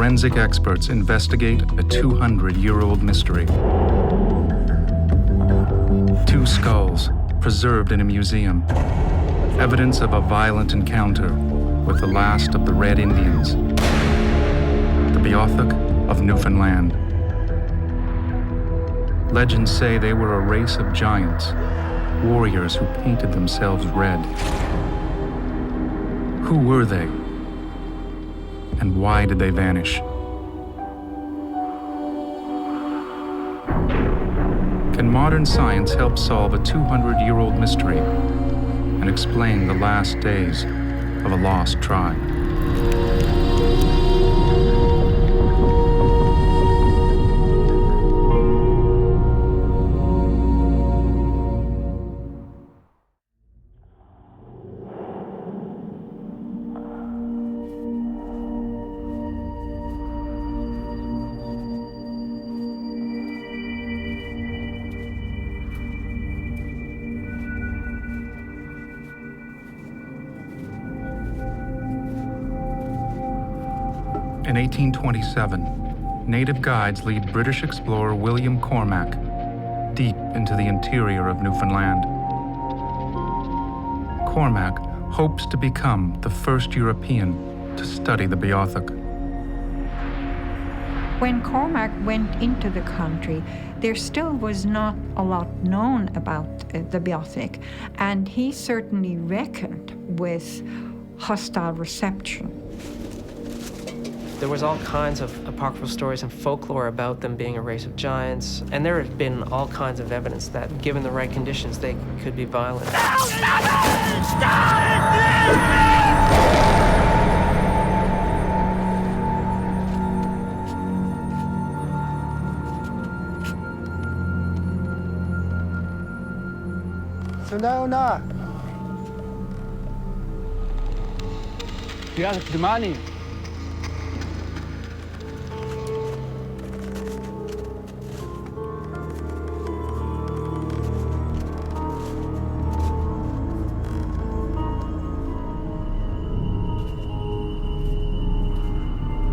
forensic experts investigate a 200-year-old mystery. Two skulls preserved in a museum, evidence of a violent encounter with the last of the Red Indians, the Beothuk of Newfoundland. Legends say they were a race of giants, warriors who painted themselves red. Who were they? And why did they vanish? Can modern science help solve a 200-year-old mystery and explain the last days of a lost tribe? In 1827, native guides lead British explorer William Cormac deep into the interior of Newfoundland. Cormac hopes to become the first European to study the Beothuk. When Cormac went into the country, there still was not a lot known about the Beothuk, and he certainly reckoned with hostile reception. There was all kinds of apocryphal stories and folklore about them being a race of giants, and there had been all kinds of evidence that, given the right conditions, they could be violent. Sonona! You have the money.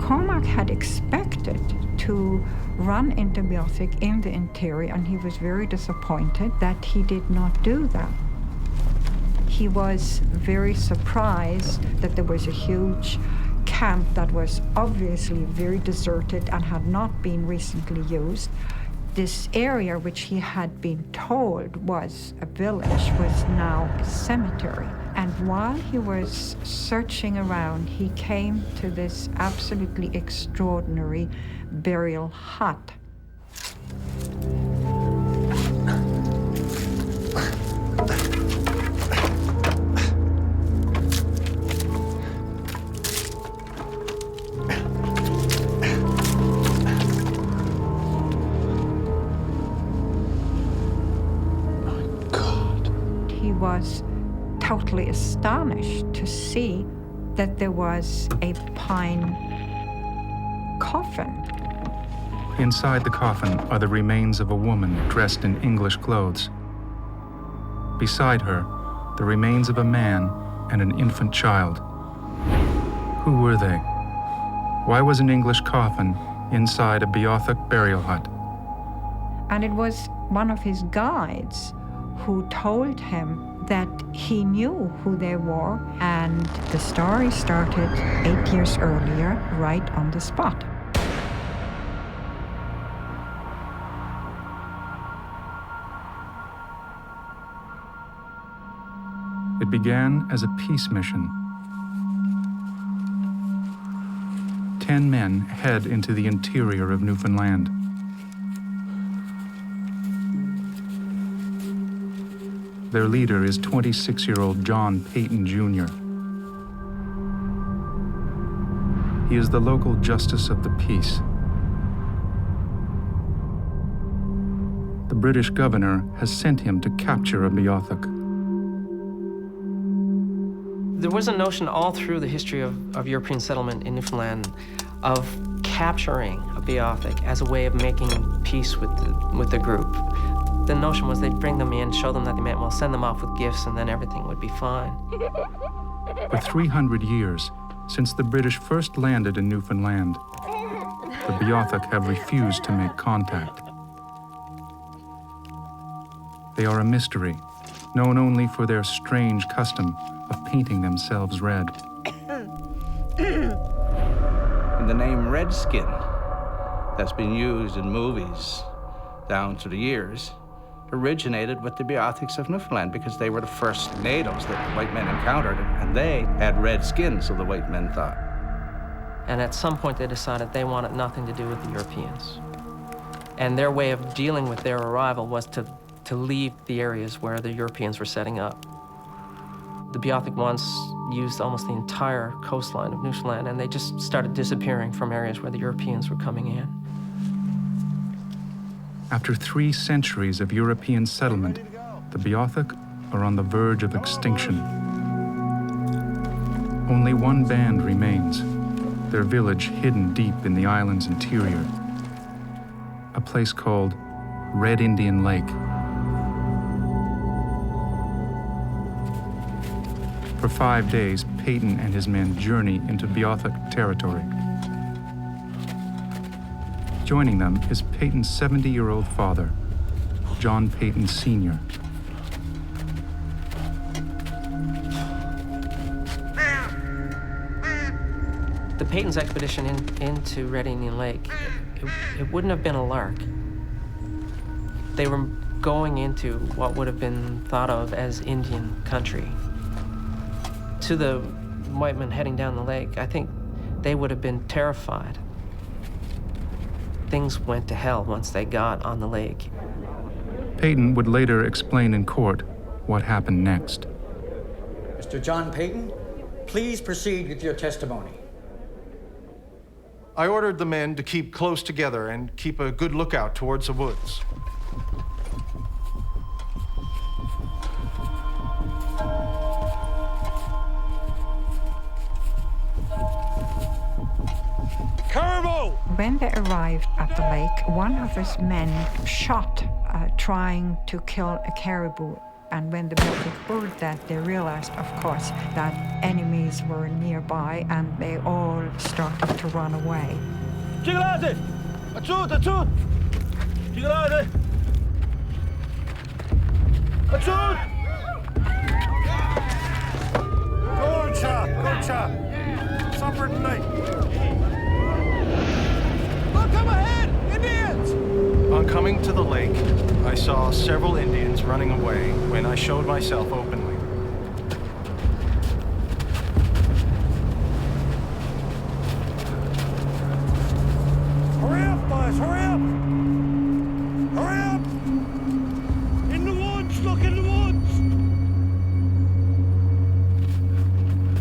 Cormac had expected to run into Beothuk in the interior, and he was very disappointed that he did not do that. He was very surprised that there was a huge camp that was obviously very deserted and had not been recently used. This area, which he had been told was a village, was now a cemetery. And while he was searching around, he came to this absolutely extraordinary burial hut. He was totally astonished to see that there was a pine coffin. Inside the coffin are the remains of a woman dressed in English clothes. Beside her, the remains of a man and an infant child. Who were they? Why was an English coffin inside a Beothuk burial hut? And it was one of his guides who told him that he knew who they were, and the story started 8 years earlier, right on the spot. It began as a peace mission. 10 men head into the interior of Newfoundland. Their leader is 26-year-old John Peyton Jr. He is the local justice of the peace. The British governor has sent him to capture a Beothuk. There was a notion all through the history of European settlement in Newfoundland of capturing a Beothuk as a way of making peace with the group. The notion was they'd bring them in, show them that they meant well, send them off with gifts, and then everything would be fine. For 300 years, since the British first landed in Newfoundland, the Beothuk have refused to make contact. They are a mystery, known only for their strange custom of painting themselves red. And the name Redskin that's been used in movies down through the years originated with the Beothuks of Newfoundland because they were the first natives that white men encountered, and they had red skin, so the white men thought. And at some point they decided they wanted nothing to do with the Europeans. And their way of dealing with their arrival was to leave the areas where the Europeans were setting up. The Beothuk once used almost the entire coastline of Newfoundland, and they just started disappearing from areas where the Europeans were coming in. After 3 centuries of European settlement, the Beothuk are on the verge of extinction. Only one band remains, their village hidden deep in the island's interior, a place called Red Indian Lake. For 5 days, Peyton and his men journey into Beothuk territory. Joining them is Peyton's 70-year-old father, John Peyton Sr. The Peyton's expedition into Red Indian Lake, it wouldn't have been a lark. They were going into what would have been thought of as Indian country. To the white men heading down the lake, I think they would have been terrified. Things went to hell once they got on the lake. Peyton would later explain in court what happened next. Mr. John Peyton, please proceed with your testimony. I ordered the men to keep close together and keep a good lookout towards the woods. When they arrived at the lake, one of his men shot trying to kill a caribou. And when the Beothuk heard that, they realized, of course, that enemies were nearby, and they all started to run away. Supper tonight. On coming to the lake, I saw several Indians running away when I showed myself openly. Hurry up, boys, hurry up! Hurry up! In the woods, look in the woods!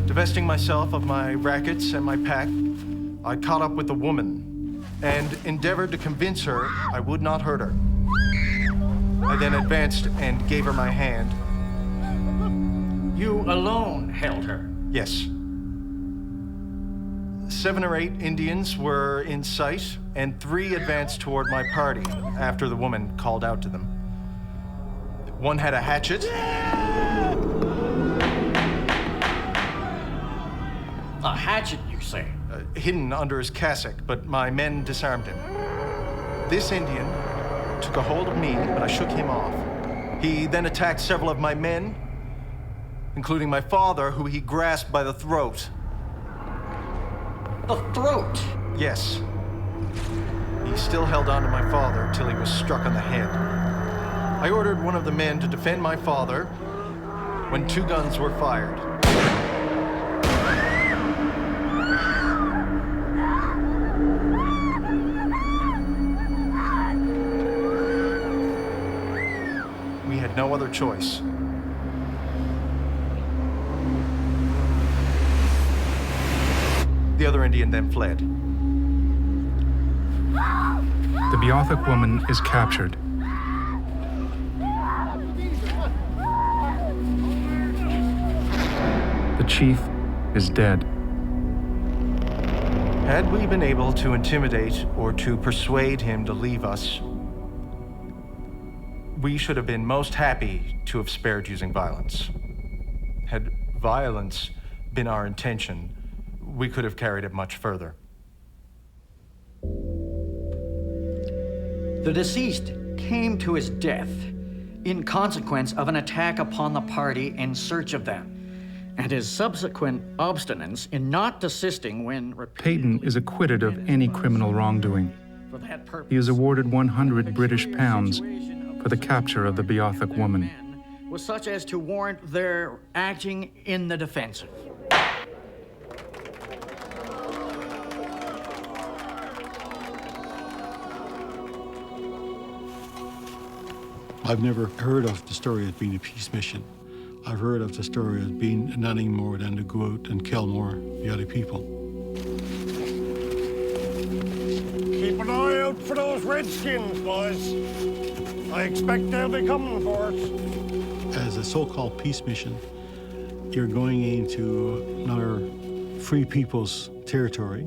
Divesting myself of my rackets and my pack, I caught up with the woman and endeavored to convince her I would not hurt her. I then advanced and gave her my hand. You alone held her? Yes. 7 or 8 Indians were in sight, and 3 advanced toward my party after the woman called out to them. One had a hatchet. A hatchet, you say? Hidden under his cassock, but my men disarmed him. This Indian took a hold of me, but I shook him off. He then attacked several of my men, including my father, who he grasped by the throat. The throat? Yes. He still held on to my father until he was struck on the head. I ordered one of the men to defend my father when 2 guns were fired. We had no other choice. The other Indian then fled. The Beothuk woman is captured. The chief is dead. Had we been able to intimidate or to persuade him to leave us, we should have been most happy to have spared using violence. Had violence been our intention, we could have carried it much further. The deceased came to his death in consequence of an attack upon the party in search of them, and his subsequent obstinance in not desisting when Peyton is acquitted of any criminal wrongdoing. for that purpose. He is awarded 100 British pounds for the capture of the Beothuk woman. Was such as to warrant their acting in the defensive. I've never heard of the story as being a peace mission. I've heard of the story as being nothing more than to go out and kill more the other people. Keep an eye out for those redskins, boys. I expect they'll be coming for us. As a so-called peace mission, you're going into another free people's territory,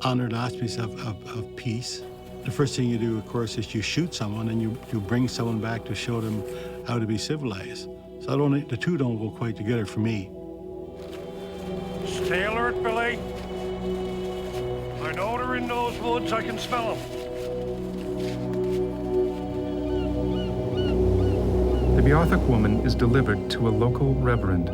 under the auspices of peace. The first thing you do, of course, is you shoot someone and you bring someone back to show them how to be civilized. So the two don't go quite together for me. Stay alert, Billy. I know they're in those woods. I can smell them. The Beothuk woman is delivered to a local reverend.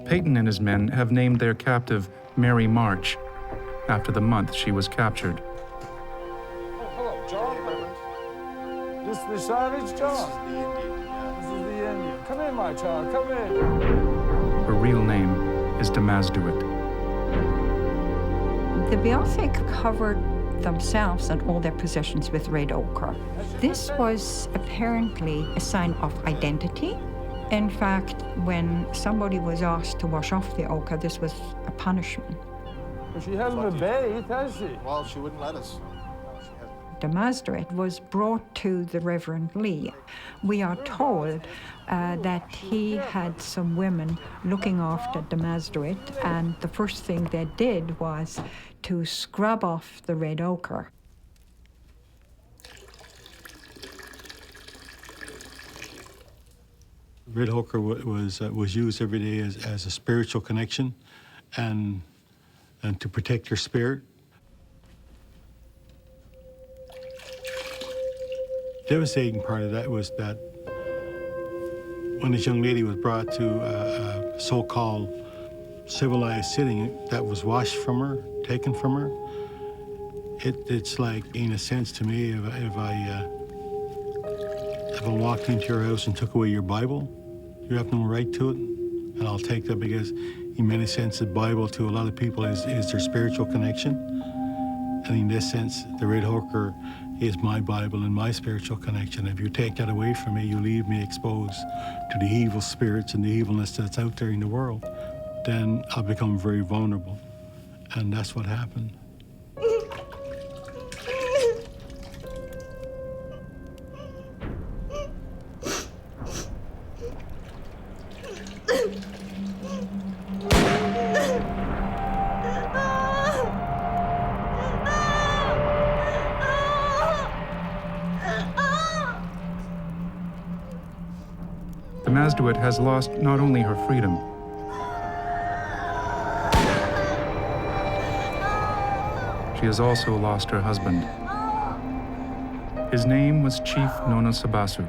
Peyton and his men have named their captive Mary March, after the month she was captured. Oh, hello, John, Reverend. This the savage, John? This is the Indian. Come in, my child, come in. Her real name is Damasduit. The Beothuk covered themselves and all their possessions with red ochre. This was apparently a sign of identity. In fact, when somebody was asked to wash off the ochre, this was a punishment. But she hasn't obeyed, has she? Well, she wouldn't let us. Damasduit was brought to the Reverend Lee. We are told that he had some women looking after Damasduit, and the first thing they did was to scrub off the red ochre. Red ochre was used every day as a spiritual connection and to protect your spirit. Devastating part of that was that when this young lady was brought to a so-called civilized city that was washed from her, taken from her, it's like, in a sense to me, if I walked into your house and took away your Bible, you have no right to it, and I'll take that because in many senses, the Bible to a lot of people is their spiritual connection. And in this sense, the red ochre is my Bible and my spiritual connection. If you take that away from me, you leave me exposed to the evil spirits and the evilness that's out there in the world, then I'll become very vulnerable. And that's what happened. Damasduit has lost not only her freedom, she has also lost her husband. His name was Chief Nona Sabasut.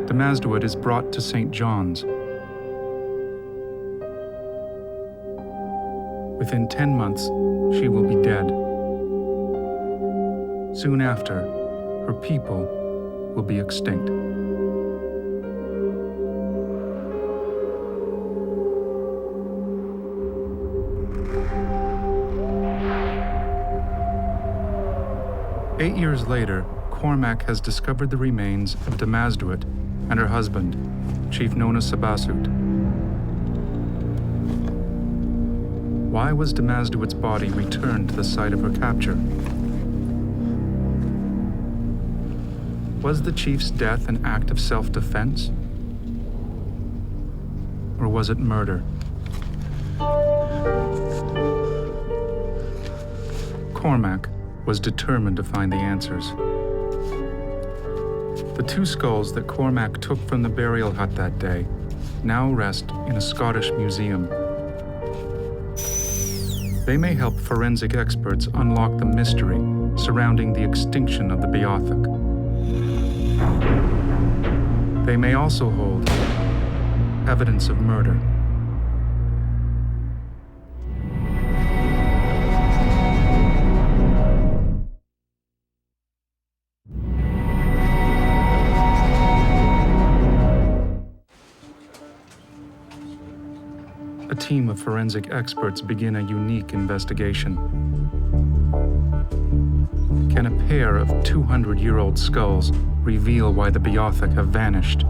Damasduit is brought to St. John's. Within 10 months, she will be dead. Soon after, her people will be extinct. Eight years later, Cormac has discovered the remains of Damasduit and her husband, Chief Nona Sabasut. Why was Damasduit's body returned to the site of her capture? Was the chief's death an act of self-defense? Or was it murder? Cormac, was determined to find the answers. The two skulls that Cormac took from the burial hut that day now rest in a Scottish museum. They may help forensic experts unlock the mystery surrounding the extinction of the Beothuk. They may also hold evidence of murder. A team of forensic experts begin a unique investigation. Can a pair of 200-year-old skulls reveal why the Beothuk have vanished?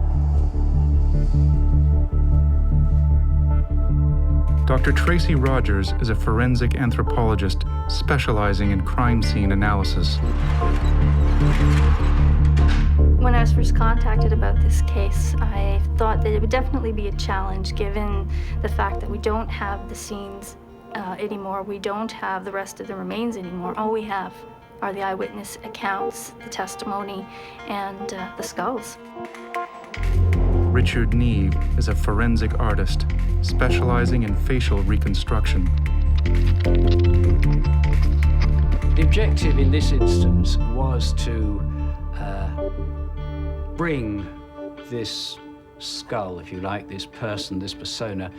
Dr. Tracy Rogers is a forensic anthropologist specializing in crime scene analysis. When I was first contacted about this case, I thought that it would definitely be a challenge given the fact that we don't have the scenes anymore. We don't have the rest of the remains anymore. All we have are the eyewitness accounts, the testimony, and the skulls. Richard Neve is a forensic artist specializing in facial reconstruction. The objective in this instance was to bring this skull, if you like, this person, this persona,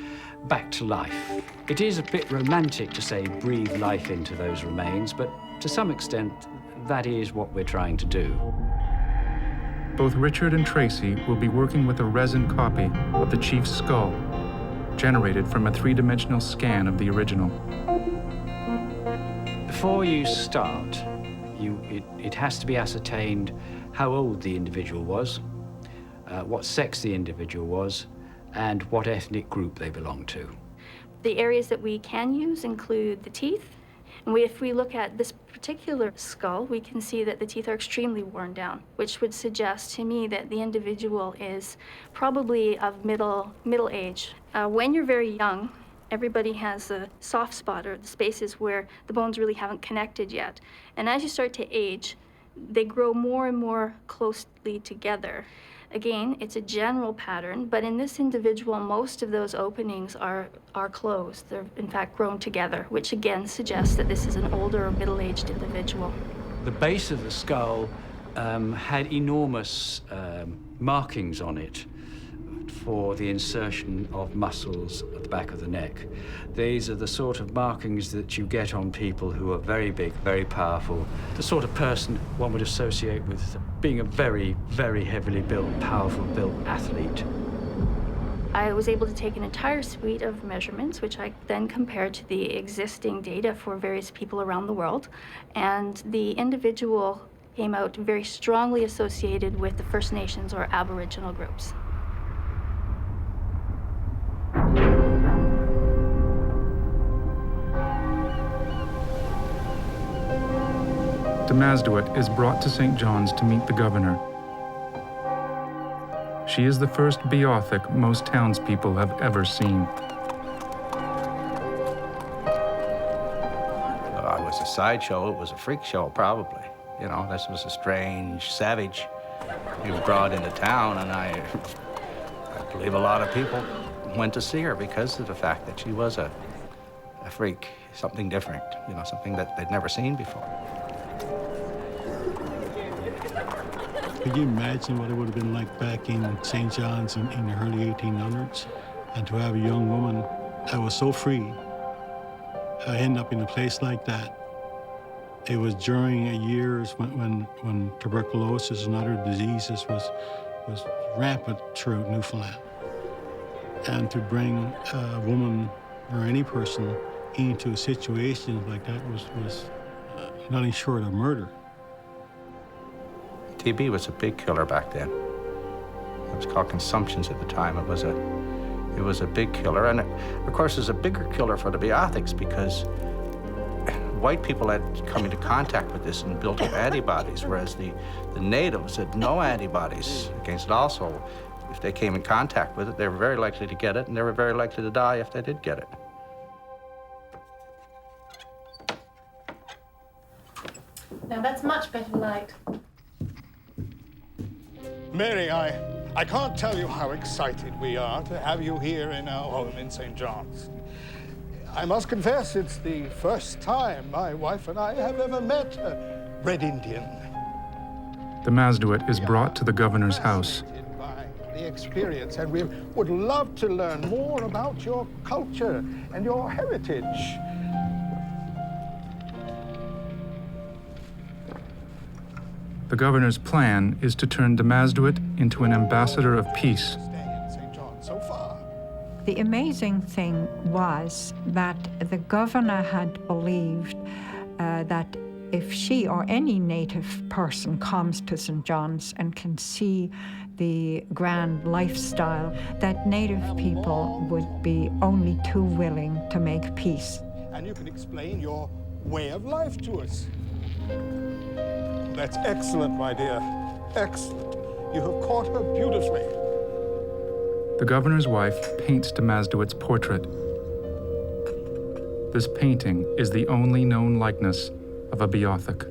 back to life. It is a bit romantic to say breathe life into those remains, but to some extent, that is what we're trying to do. Both Richard and Tracy will be working with a resin copy of the chief's skull, generated from a three-dimensional scan of the original. Before you start, it has to be ascertained how old the individual was, what sex the individual was, and what ethnic group they belong to. The areas that we can use include the teeth. And if we look at this particular skull, we can see that the teeth are extremely worn down, which would suggest to me that the individual is probably of middle age. When you're very young, everybody has a soft spot, or the spaces where the bones really haven't connected yet. And as you start to age, they grow more and more closely together. Again, it's a general pattern, but in this individual, most of those openings are closed. They're in fact grown together, which again suggests that this is an older or middle-aged individual. The base of the skull had enormous markings on it for the insertion of muscles at the back of the neck. These are the sort of markings that you get on people who are very big, very powerful, the sort of person one would associate with being a very, very heavily built, powerful built athlete. I was able to take an entire suite of measurements, which I then compared to the existing data for various people around the world, and the individual came out very strongly associated with the First Nations or Aboriginal groups. Demasduit is brought to St. John's to meet the governor. She is the first Beothuk most townspeople have ever seen. It was a sideshow, it was a freak show, probably. You know, this was a strange savage. He was brought into town, and I believe a lot of people went to see her because of the fact that she was a freak, something different, you know, something that they'd never seen before. Could you imagine what it would have been like back in St. John's in the early 1800s? And to have a young woman that was so free end up in a place like that. It was during years when tuberculosis and other diseases was rampant throughout Newfoundland. And to bring a woman or any person into a situation like that was nothing short of murder. TB was a big killer back then. It was called consumptions at the time. It was a big killer, and of course, it's a bigger killer for the Beothuks because white people had come into contact with this and built up antibodies, whereas the natives had no antibodies against it. Also, if they came in contact with it, they were very likely to get it, and they were very likely to die if they did get it. Now that's much better light. Mary, I can't tell you how excited we are to have you here in our home in St. John's. I must confess, it's the first time my wife and I have ever met a Red Indian. The Mazduit is brought to the governor's house. By the experience, and we would love to learn more about your culture and your heritage. The governor's plan is to turn the Mazduit into an ambassador of peace. The amazing thing was that the governor had believed that if she or any native person comes to St. John's and can see the grand lifestyle, that native people would be only too willing to make peace. And you can explain your way of life to us. That's excellent, my dear. Excellent. You have caught her beautifully. The governor's wife paints the Mazduit's portrait. This painting is the only known likeness of a Beothuk.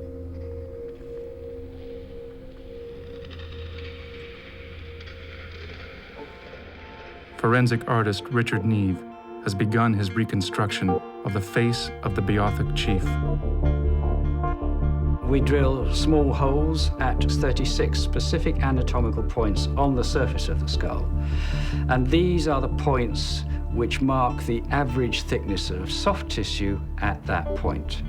Forensic artist Richard Neve has begun his reconstruction of the face of the Beothuk chief. We drill small holes at 36 specific anatomical points on the surface of the skull. And these are the points which mark the average thickness of soft tissue at that point.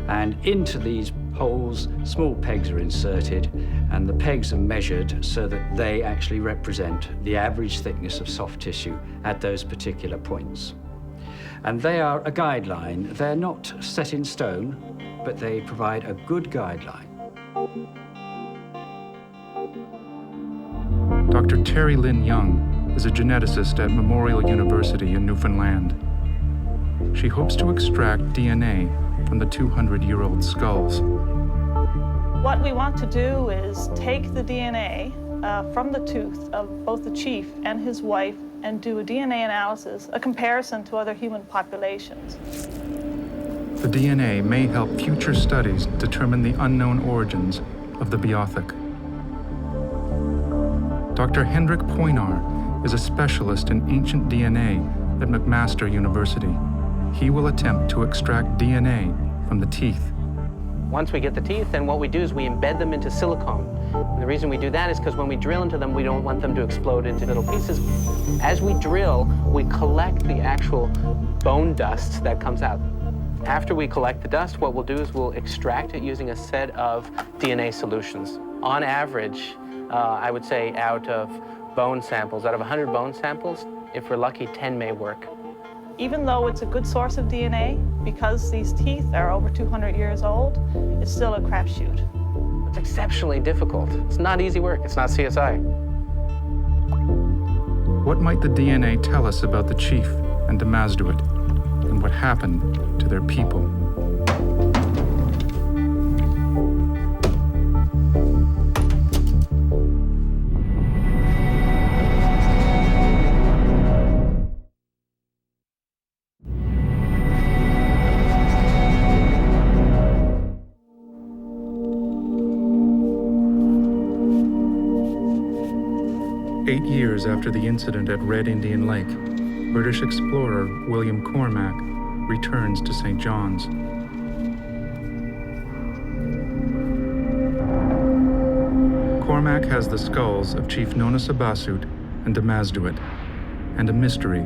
And into these holes, small pegs are inserted, and the pegs are measured so that they actually represent the average thickness of soft tissue at those particular points. And they are a guideline. They're not set in stone, but they provide a good guideline. Dr. Terry Lynn Young is a geneticist at Memorial University in Newfoundland. She hopes to extract DNA from the 200-year-old skulls. What we want to do is take the DNA from the tooth of both the chief and his wife and do a DNA analysis, a comparison to other human populations. The DNA may help future studies determine the unknown origins of the Beothuk. Dr. Hendrik Poinar is a specialist in ancient DNA at McMaster University. He will attempt to extract DNA from the teeth. Once we get the teeth, then what we do is we embed them into silicone. And the reason we do that is because when we drill into them, we don't want them to explode into little pieces. As we drill, we collect the actual bone dust that comes out. After we collect the dust, what we'll do is we'll extract it using a set of DNA solutions. On average, I would say out of bone samples, out of 100 bone samples, if we're lucky, 10 may work. Even though it's a good source of DNA, because these teeth are over 200 years old, it's still a crapshoot. It's exceptionally difficult. It's not easy work. It's not CSI. What might the DNA tell us about the chief and the Mazduit, and what happened to their people? Years after the incident at Red Indian Lake, British explorer William Cormac returns to St. John's. Cormac has the skulls of Chief Nona Sabasut and the Mazduit, and a mystery.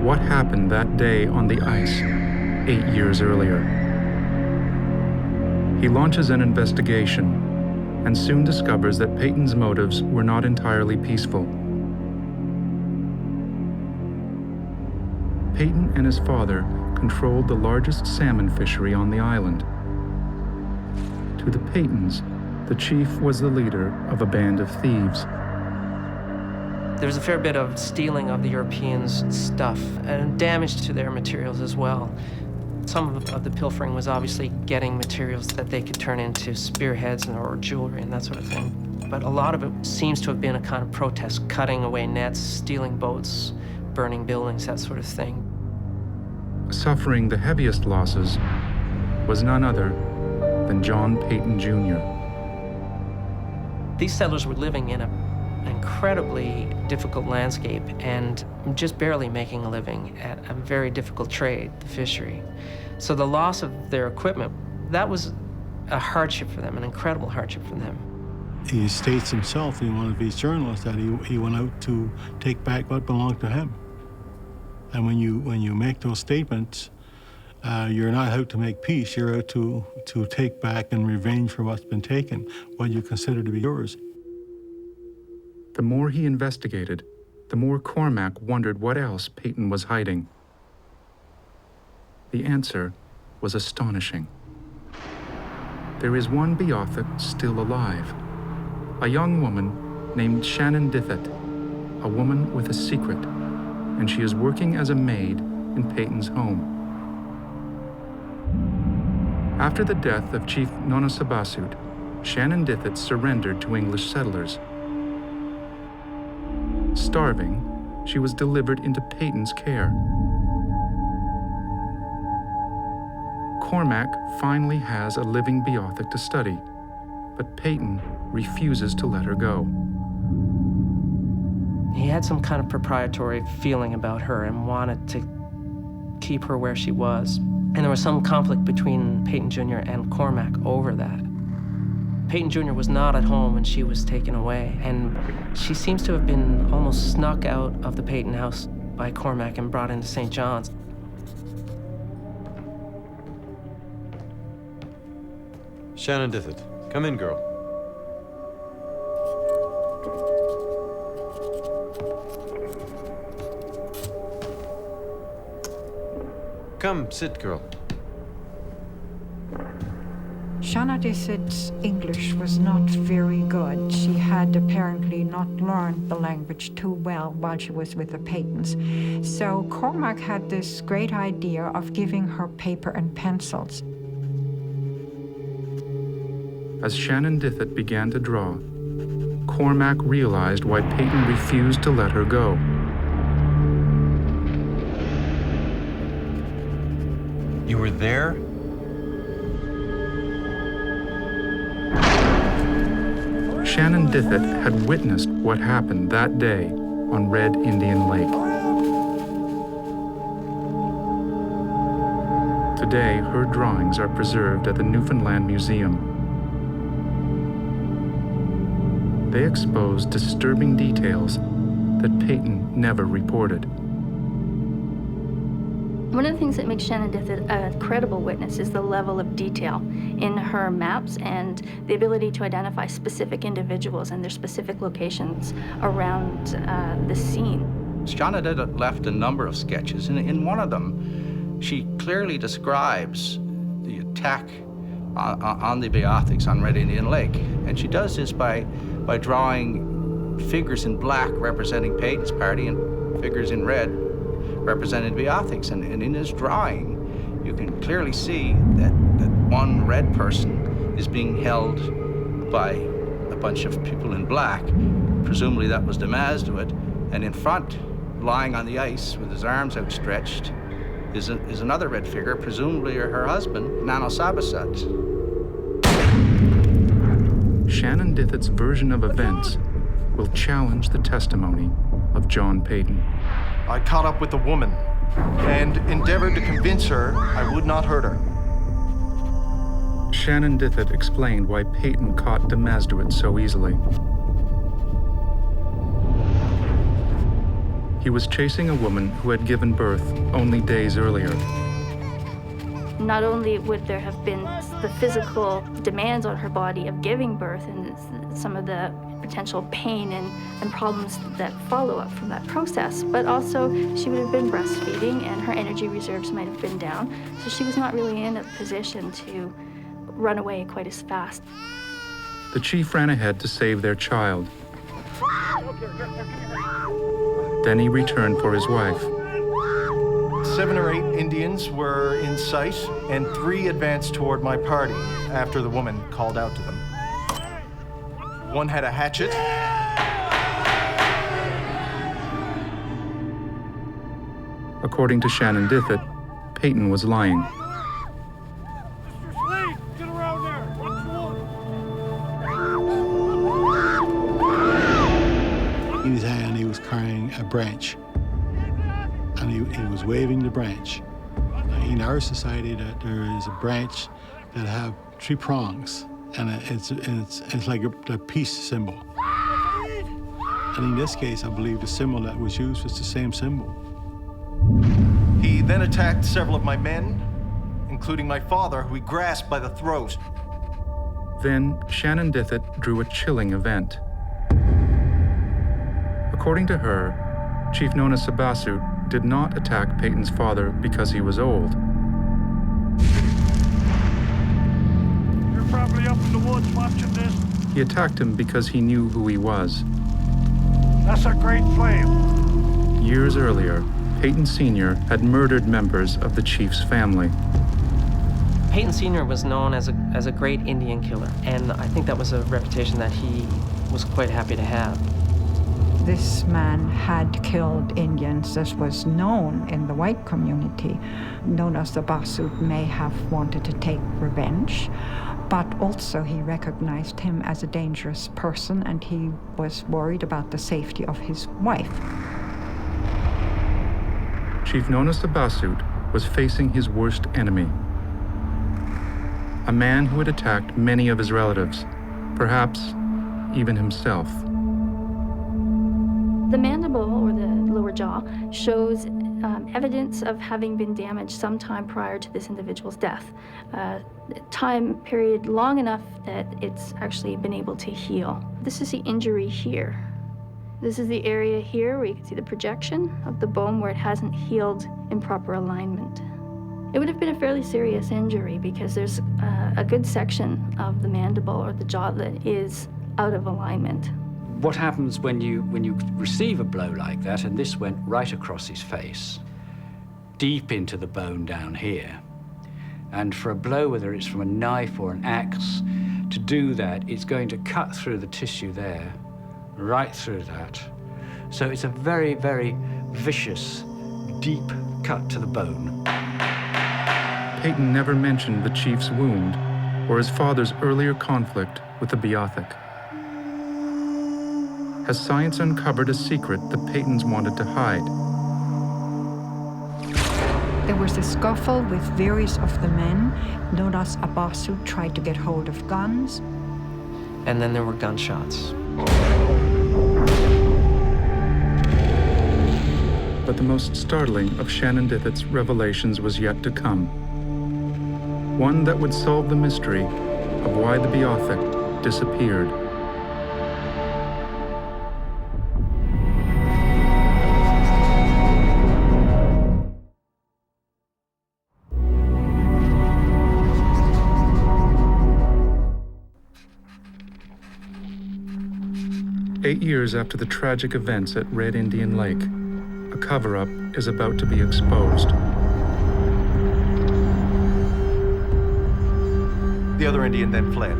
What happened that day on the ice 8 years earlier? He launches an investigation and soon discovers that Peyton's motives were not entirely peaceful. Peyton and his father controlled the largest salmon fishery on the island. To the Peytons, the chief was the leader of a band of thieves. There's a fair bit of stealing of the Europeans' stuff and damage to their materials as well. Some of the pilfering was obviously getting materials that they could turn into spearheads or jewelry and that sort of thing. But a lot of it seems to have been a kind of protest, cutting away nets, stealing boats, burning buildings, that sort of thing. Suffering the heaviest losses was none other than John Peyton Jr. These settlers were living in an incredibly difficult landscape and just barely making a living at a very difficult trade, the fishery. So the loss of their equipment, that was a hardship for them, an incredible hardship for them. He states himself in one of his journals that he went out to take back what belonged to him. And when you make those statements, you're not out to make peace, you're out to take back and revenge for what's been taken, what you consider to be yours. The more he investigated, the more Cormac wondered what else Peyton was hiding. The answer was astonishing. There is one Beothuk still alive, a young woman named Shannon Dithet, a woman with a secret, and she is working as a maid in Peyton's home. After the death of Chief Nonosabasut, Shannon Dithet surrendered to English settlers. Starving, she was delivered into Peyton's care. Cormac finally has a living Beothuk to study, but Peyton refuses to let her go. He had some kind of proprietary feeling about her and wanted to keep her where she was. And there was some conflict between Peyton Jr. and Cormac over that. Peyton Jr. was not at home when she was taken away, and she seems to have been almost snuck out of the Peyton house by Cormac and brought into St. John's. Shannon Dithet, come in, girl. Come, sit, girl. Shannon Dithet's English was not very good. She had apparently not learned the language too well while she was with the Peytons. So Cormac had this great idea of giving her paper and pencils. As Shannon Dithet began to draw, Cormac realized why Peyton refused to let her go. You were there? Shannon Dithet had witnessed what happened that day on Red Indian Lake. Today, her drawings are preserved at the Newfoundland Museum. They expose disturbing details that Peyton never reported. One of the things that makes Shannon Dithet a credible witness is the level of detail in her maps and the ability to identify specific individuals and their specific locations around the scene. Shannon Dithet left a number of sketches, and in one of them, she clearly describes the attack on the Beothuks on Red Indian Lake. And she does this by drawing figures in black representing Peyton's party and figures in red representing Beothuks. And in his drawing, you can clearly see that one red person is being held by a bunch of people in black. Presumably that was the Mazduit. And in front, lying on the ice with his arms outstretched, is another red figure, presumably her husband, Nanosabasut. Shannon Dithet's version of events will challenge the testimony of John Peyton. I caught up with the woman and endeavored to convince her I would not hurt her. Shannon Dithet explained why Peyton caught the Mazduit so easily. He was chasing a woman who had given birth only days earlier. Not only would there have been the physical demands on her body of giving birth and some of the potential pain and problems that follow up from that process, but also she would have been breastfeeding and her energy reserves might have been down, so she was not really in a position to run away quite as fast. The chief ran ahead to save their child. Then he returned for his wife. 7 or 8 Indians were in sight, and 3 advanced toward my party after the woman called out to them. One had a hatchet. According to Shannon Dithet, Peyton was lying. Mr. Slade, get around there! branch, and he was waving the branch. In our society, that there is a branch that have 3 prongs, and it's like a peace symbol. And in this case, I believe the symbol that was used was the same symbol. He then attacked several of my men, including my father, who he grasped by the throat. Then Shannon Dithit drew a chilling event. According to her, Chief Nona Sabasut did not attack Peyton's father because he was old. You're probably up in the woods watching this. He attacked him because he knew who he was. That's a great flame. Years earlier, Peyton Sr. had murdered members of the chief's family. Peyton Sr. was known as a great Indian killer, and I think that was a reputation that he was quite happy to have. This man had killed Indians, as was known in the white community. Nona Sabasut may have wanted to take revenge, but also he recognized him as a dangerous person, and he was worried about the safety of his wife. Chief Nona Sabasut was facing his worst enemy, a man who had attacked many of his relatives, perhaps even himself. The mandible, or the lower jaw, shows evidence of having been damaged sometime prior to this individual's death. Time period long enough that it's actually been able to heal. This is the injury here. This is the area here where you can see the projection of the bone where it hasn't healed in proper alignment. It would have been a fairly serious injury because there's a good section of the mandible or the jaw that is out of alignment. What happens when you receive a blow like that, and this went right across his face, deep into the bone down here, and for a blow, whether it's from a knife or an axe, to do that, it's going to cut through the tissue there, right through that. So it's a very, very vicious, deep cut to the bone. Peyton never mentioned the chief's wound or his father's earlier conflict with the Beothuk. Has science uncovered a secret the Peytons wanted to hide? There was a scuffle with various of the men. Nona Sabasut tried to get hold of guns. And then there were gunshots. But the most startling of Shannon Dithit's revelations was yet to come. One that would solve the mystery of why the Beothuk disappeared. Eight years after the tragic events at Red Indian Lake, a cover-up is about to be exposed. The other Indian then fled.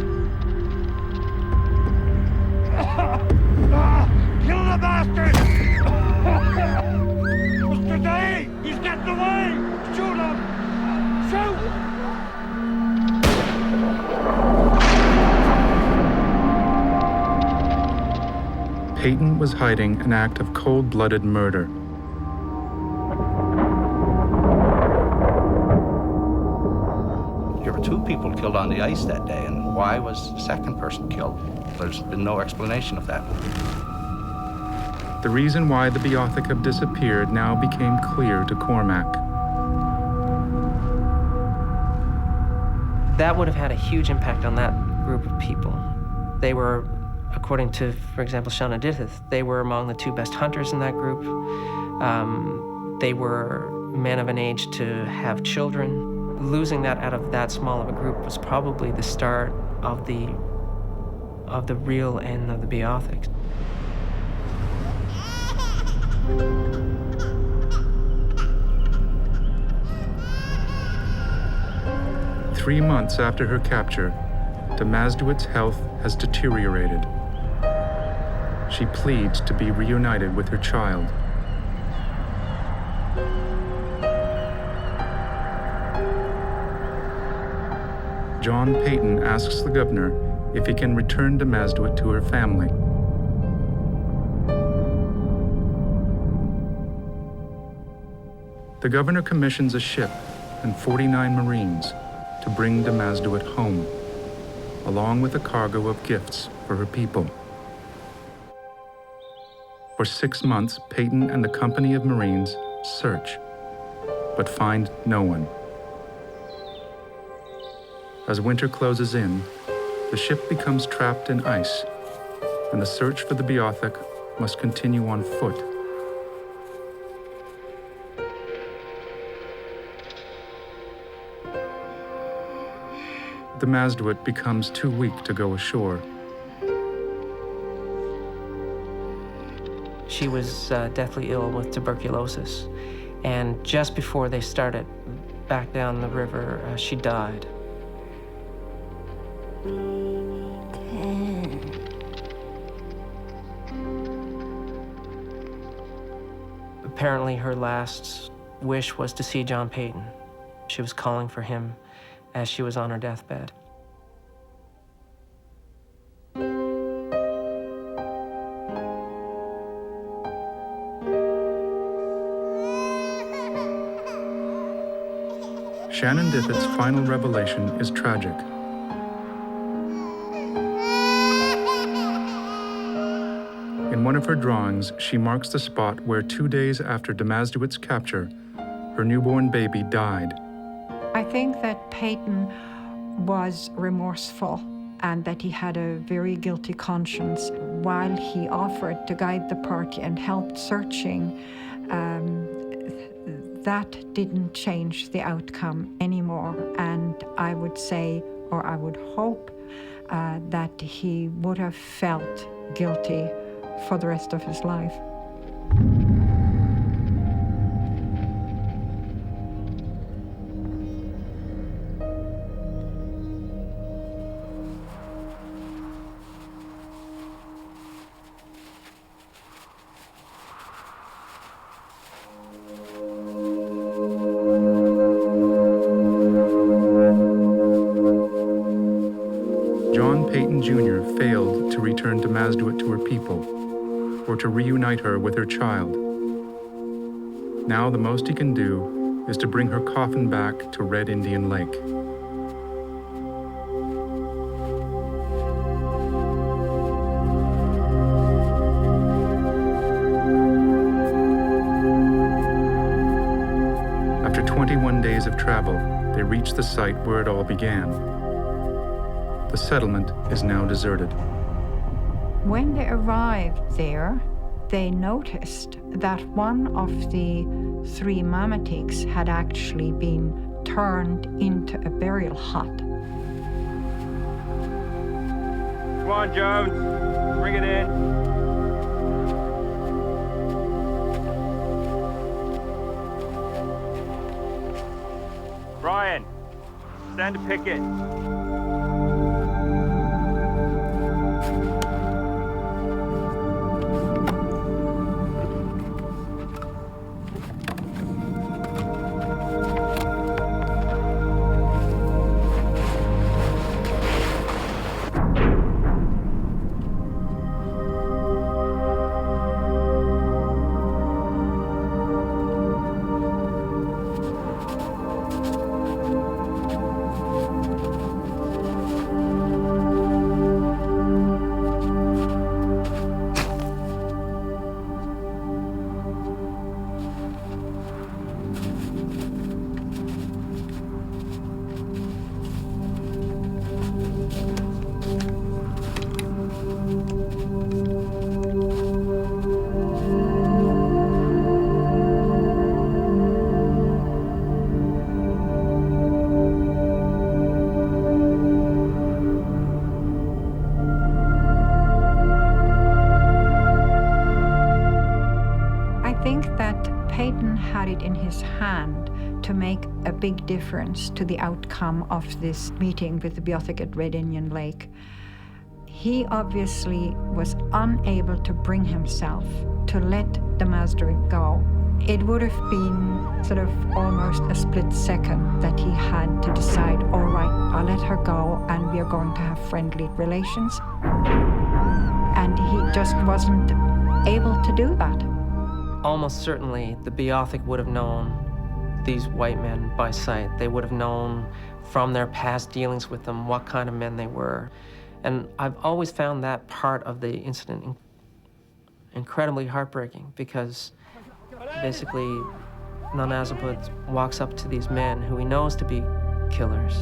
Kill the bastard! Mr. Day! He's getting away! Shoot him! Shoot! Peyton was hiding an act of cold-blooded murder. There were 2 people killed on the ice that day, and why was the second person killed? There's been no explanation of that. The reason why the Beothuk have disappeared now became clear to Cormac. That would have had a huge impact on that group of people. They were, according to, for example, Shannon Dithit, they were among the 2 best hunters in that group. They were men of an age to have children. Losing that out of that small of a group was probably the start of the real end of the Beothuk. Three months after her capture, Damasduit's health has deteriorated. She pleads to be reunited with her child. John Peyton asks the governor if he can return Damasduit to her family. The governor commissions a ship and 49 Marines to bring Demasduit home, along with a cargo of gifts for her people. For 6 months, Peyton and the company of Marines search, but find no one. As winter closes in, the ship becomes trapped in ice, and the search for the Beothuk must continue on foot. Demasduit becomes too weak to go ashore. She was deathly ill with tuberculosis, and just before they started back down the river, she died. Apparently, her last wish was to see John Peyton. She was calling for him as she was on her deathbed. Shannon Diffett's final revelation is tragic. In one of her drawings, she marks the spot where 2 days after Demasduit's capture, her newborn baby died. I think that Peyton was remorseful and that he had a very guilty conscience. While he offered to guide the party and helped searching, that didn't change the outcome anymore. And I would say, or I would hope, that he would have felt guilty for the rest of his life. Jr. failed to return Demasduit to her people, or to reunite her with her child. Now the most he can do is to bring her coffin back to Red Indian Lake. After 21 days of travel, they reach the site where it all began. The settlement is now deserted. When they arrived there, they noticed that one of the 3 mammotics had actually been turned into a burial hut. Come on, Jones, bring it in. Brian, stand to picket. In his hand to make a big difference to the outcome of this meeting with the Beothuk at Red Indian Lake. He obviously was unable to bring himself to let Demasduit go. It would have been sort of almost a split second that he had to decide, all right, I'll let her go and we are going to have friendly relations. And he just wasn't able to do that. Almost certainly, the Beothuk would have known these white men by sight. They would have known from their past dealings with them what kind of men they were. And I've always found that part of the incident incredibly heartbreaking, because basically Nonazabud walks up to these men who he knows to be killers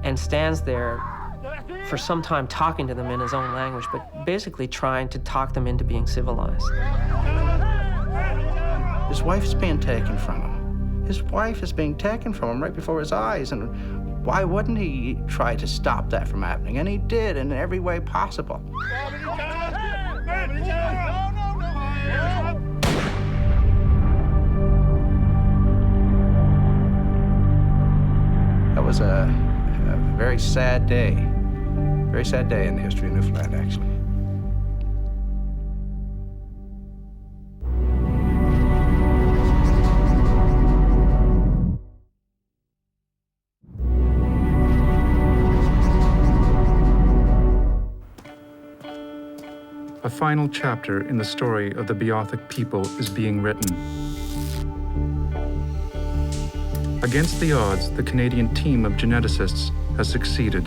and stands there for some time talking to them in his own language, but basically trying to talk them into being civilized. His wife's being taken from him. His wife is being taken from him right before his eyes, and why wouldn't he try to stop that from happening? And he did in every way possible. That was a very sad day. Very sad day in the history of Newfoundland, actually. A final chapter in the story of the Beothuk people is being written. Against the odds, the Canadian team of geneticists has succeeded.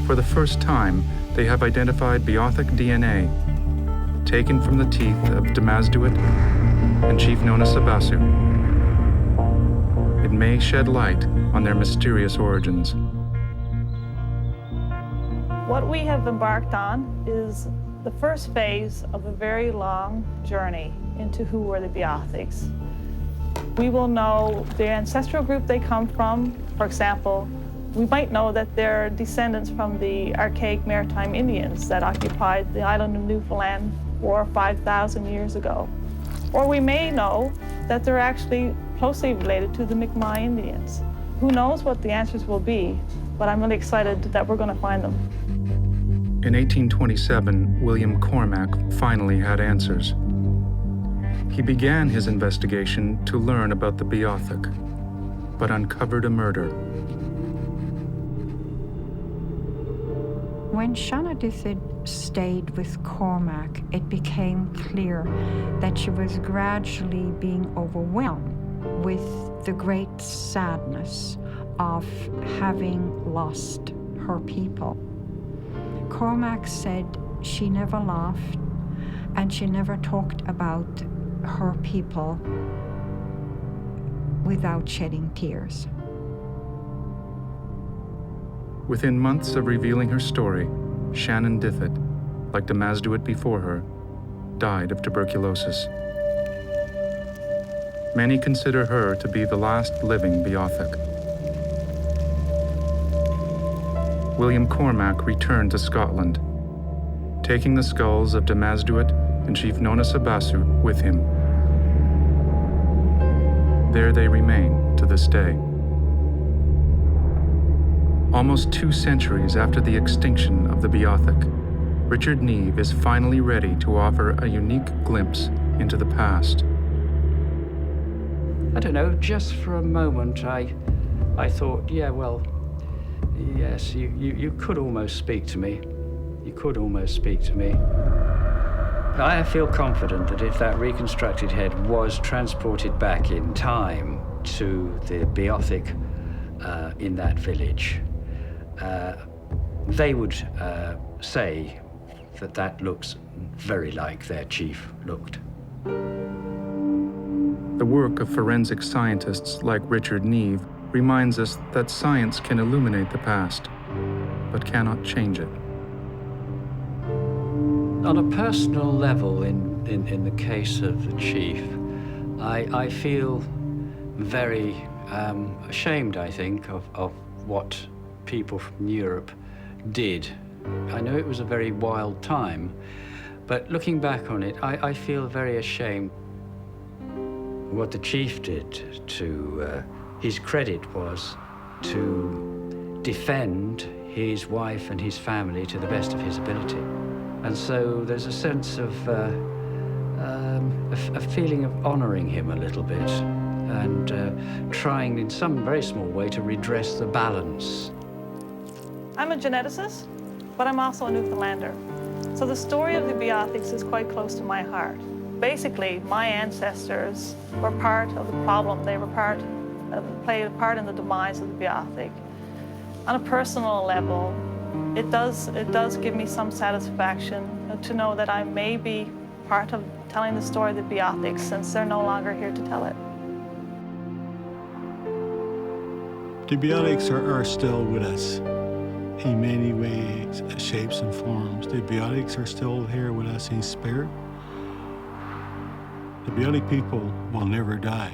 For the first time, they have identified Beothuk DNA, taken from the teeth of Damasduit and Chief Nona Sabasu. It may shed light on their mysterious origins. What we have embarked on is the first phase of a very long journey into who were the Beothuks. We will know the ancestral group they come from. For example, we might know that they're descendants from the archaic maritime Indians that occupied the island of Newfoundland 4,000 or 5,000 years ago. Or we may know that they're actually closely related to the Mi'kmaq Indians. Who knows what the answers will be, but I'm really excited that we're going to find them. In 1827, William Cormac finally had answers. He began his investigation to learn about the Beothuk, but uncovered a murder. When Shanadithid stayed with Cormac, it became clear that she was gradually being overwhelmed with the great sadness of having lost her people. Cormac said she never laughed and she never talked about her people without shedding tears. Within months of revealing her story, Shannon Dithit, like Damasduit before her, died of tuberculosis. Many consider her to be the last living Beothuk. William Cormac returned to Scotland, taking the skulls of Damasduit and Chief Nona Sabasu with him. There they remain to this day. Almost 2 centuries after the extinction of the Beothuk, Richard Neve is finally ready to offer a unique glimpse into the past. I don't know, just for a moment I thought, yeah, well, yes, you could almost speak to me. You could almost speak to me. I feel confident that if that reconstructed head was transported back in time to the Beothuk in that village, they would say that that looks very like their chief looked. The work of forensic scientists like Richard Neve reminds us that science can illuminate the past, but cannot change it. On a personal level, in the case of the chief, I feel very ashamed, I think, of what people from Europe did. I know it was a very wild time, but looking back on it, I feel very ashamed. What the chief did to his credit was to defend his wife and his family to the best of his ability. And so there's a sense of a feeling of honoring him a little bit and trying in some very small way to redress the balance. I'm a geneticist, but I'm also a Newfoundlander. So the story of the Beothuks is quite close to my heart. basically, my ancestors were part of the problem. They were played a part in the demise of the Beothuk. On a personal level, it does give me some satisfaction to know that I may be part of telling the story of the Beothuk, since they're no longer here to tell it. The Beothuks are still with us in many ways, shapes, and forms. The Beothuks are still here with us in spirit. The Beothuk people will never die.